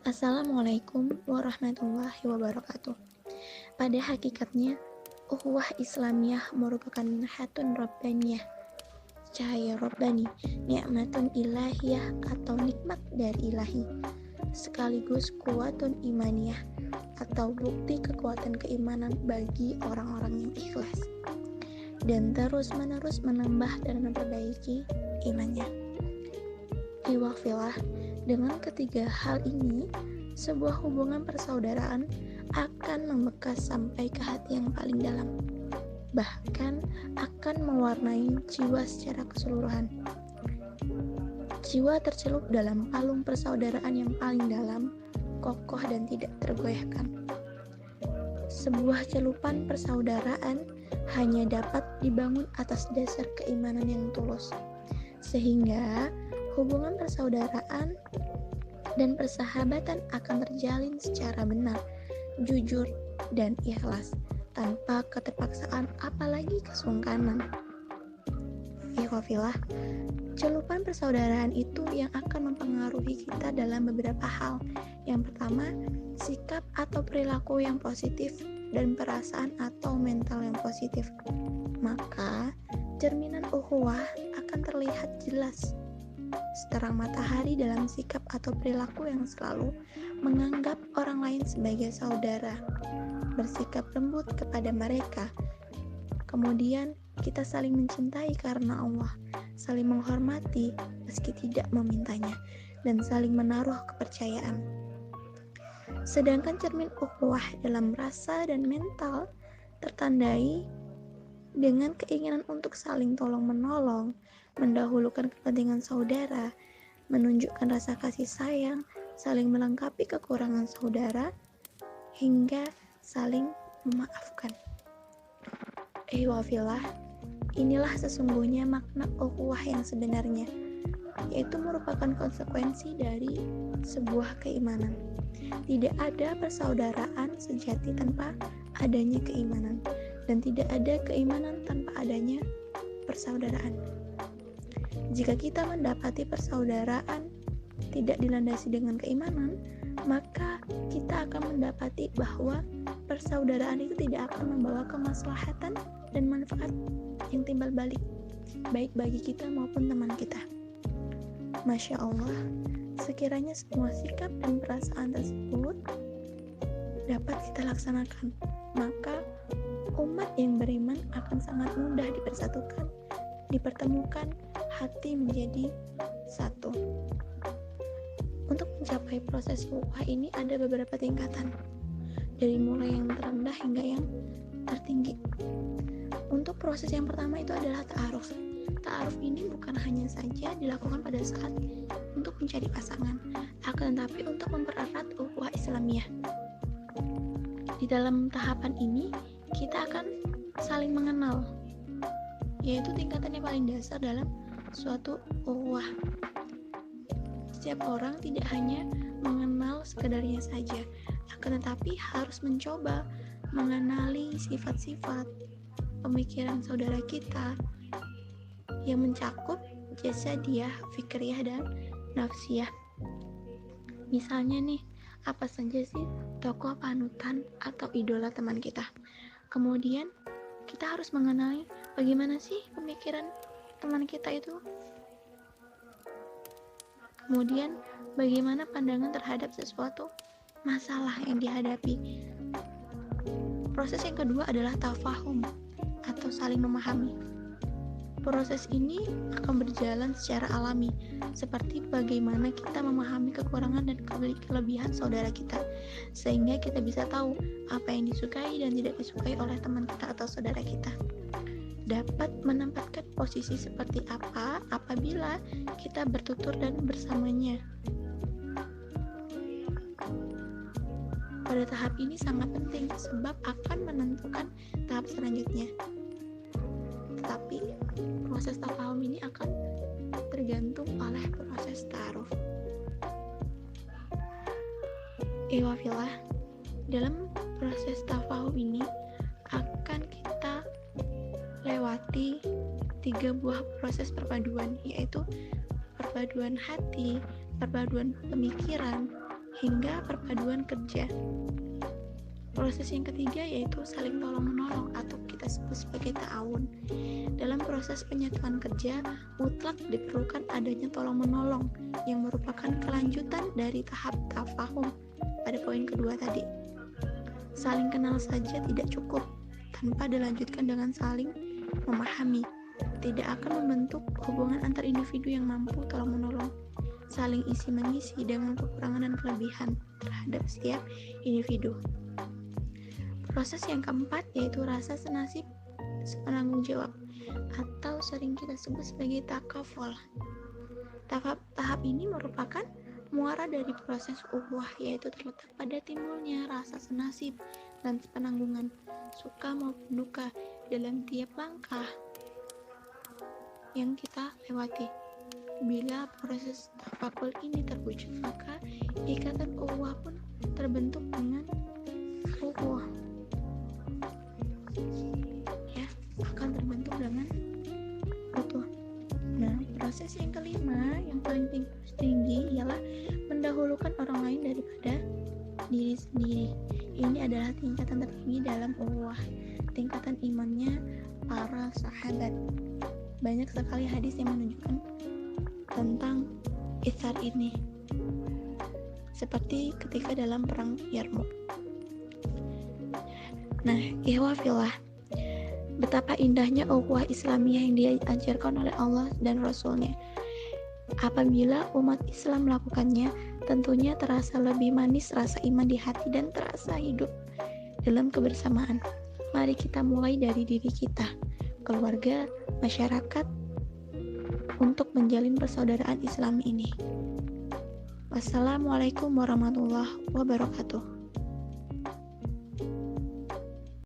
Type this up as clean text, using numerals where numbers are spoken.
Assalamualaikum warahmatullahi wabarakatuh. Pada hakikatnya, ukhuwah Islamiyah merupakan hatun Rabbaniyah, cahaya Rabbani, nikmatun ilahiyah atau nikmat dari ilahi, sekaligus kuatun imaniyah atau bukti kekuatan keimanan bagi orang-orang yang ikhlas dan terus-menerus menambah dan memperbaiki imannya. Iwafillah, dengan ketiga hal ini, sebuah hubungan persaudaraan akan membekas sampai ke hati yang paling dalam, bahkan akan mewarnai jiwa secara keseluruhan. Jiwa tercelup dalam palung persaudaraan yang paling dalam, kokoh dan tidak tergoyahkan. Sebuah celupan persaudaraan hanya dapat dibangun atas dasar keimanan yang tulus, sehingga hubungan persaudaraan dan persahabatan akan terjalin secara benar, jujur, dan ikhlas, tanpa keterpaksaan apalagi kesungkanan. Ikhwafillah, celupan persaudaraan itu yang akan mempengaruhi kita dalam beberapa hal. Yang pertama, sikap atau perilaku yang positif dan perasaan atau mental yang positif. Maka, cerminan ukhuwah akan terlihat jelas seterang matahari dalam sikap atau perilaku yang selalu menganggap orang lain sebagai saudara, bersikap lembut kepada mereka. Kemudian kita saling mencintai karena Allah, saling menghormati meski tidak memintanya, dan saling menaruh kepercayaan. Sedangkan cermin ukhuwah dalam rasa dan mental tertandai dengan keinginan untuk saling tolong-menolong, mendahulukan kepentingan saudara, menunjukkan rasa kasih sayang, saling melengkapi kekurangan saudara, hingga saling memaafkan. Wafillah, inilah sesungguhnya makna ukhuwah yang sebenarnya, yaitu merupakan konsekuensi dari sebuah keimanan. Tidak ada persaudaraan sejati tanpa adanya keimanan, dan tidak ada keimanan tanpa adanya persaudaraan. Jika kita mendapati persaudaraan tidak dilandasi dengan keimanan, maka kita akan mendapati bahwa persaudaraan itu tidak akan membawa kemaslahatan dan manfaat yang timbal balik, baik bagi kita maupun teman kita. Masya Allah, sekiranya semua sikap dan perasaan tersebut dapat kita laksanakan, maka umat yang beriman akan sangat mudah dipersatukan, dipertemukan, hati menjadi satu. Untuk mencapai proses ukhuwah ini ada beberapa tingkatan, dari mulai yang terendah hingga yang tertinggi. Untuk proses yang pertama itu adalah ta'aruf. Ta'aruf ini bukan hanya saja dilakukan pada saat untuk mencari pasangan, akan tetapi untuk mempererat ukhuwah Islamiyah. Di dalam tahapan ini, kita akan saling mengenal, yaitu tingkatan yang paling dasar dalam suatu ukhuwah. Setiap orang tidak hanya mengenal sekedarnya saja, akan tetapi harus mencoba mengenali sifat-sifat pemikiran saudara kita yang mencakup jasadiyah, fikriyah, dan nafsiyah. Misalnya nih, apa saja sih tokoh panutan atau idola teman kita? Kemudian kita harus mengenali bagaimana sih pemikiran teman kita itu. Kemudian bagaimana pandangan terhadap sesuatu masalah yang dihadapi. Proses yang kedua adalah tafahum atau saling memahami. Proses ini akan berjalan secara alami, seperti bagaimana kita memahami kekurangan dan kelebihan saudara kita, sehingga kita bisa tahu apa yang disukai dan tidak disukai oleh teman kita atau saudara kita. Dapat menempatkan posisi seperti apa apabila kita bertutur dan bersamanya. Pada tahap ini sangat penting sebab akan menentukan tahap selanjutnya. Tetapi proses tafahum ini akan tergantung oleh proses ta'aruf. Wafillah, dalam proses tafahum ini akan kita lewati 3 buah proses perpaduan, yaitu perpaduan hati, perpaduan pemikiran, hingga perpaduan kerja. Proses yang ketiga yaitu saling tolong-menolong atau kita sebut sebagai ta'awun. Dalam proses penyatuan kerja, mutlak diperlukan adanya tolong-menolong yang merupakan kelanjutan dari tahap tafahum pada poin kedua tadi. Saling kenal saja tidak cukup tanpa dilanjutkan dengan saling memahami. Tidak akan membentuk hubungan antar individu yang mampu tolong-menolong, saling isi-mengisi dengan kekurangan dan kelebihan terhadap setiap individu. Proses yang keempat yaitu rasa senasib sepenanggung jawab atau sering kita sebut sebagai takaful. Tahap ini merupakan muara dari proses ukhuwah, yaitu terletak pada timbulnya rasa senasib dan sepenanggungan, suka maupun duka dalam tiap langkah yang kita lewati. Bila proses tafakul ini terwujud, maka ikatan ukhuwah pun terbentuk dengan ukhuwah. Akan terbentuk dengan utuh. Nah, proses yang kelima yang paling tinggi ialah mendahulukan orang lain daripada diri sendiri. Ini adalah tingkatan tertinggi dalam ukhuwah, tingkatan imannya para sahabat. Banyak sekali hadis yang menunjukkan tentang itsar ini, seperti ketika dalam perang Yarmouk. Nah, ikhwah fillah, betapa indahnya ukhuwah Islamiyah yang diajarkan oleh Allah dan Rasul-Nya. Apabila umat Islam melakukannya, tentunya terasa lebih manis rasa iman di hati dan terasa hidup dalam kebersamaan. Mari kita mulai dari diri kita, keluarga, masyarakat, untuk menjalin persaudaraan Islam ini. Wassalamualaikum warahmatullahi wabarakatuh.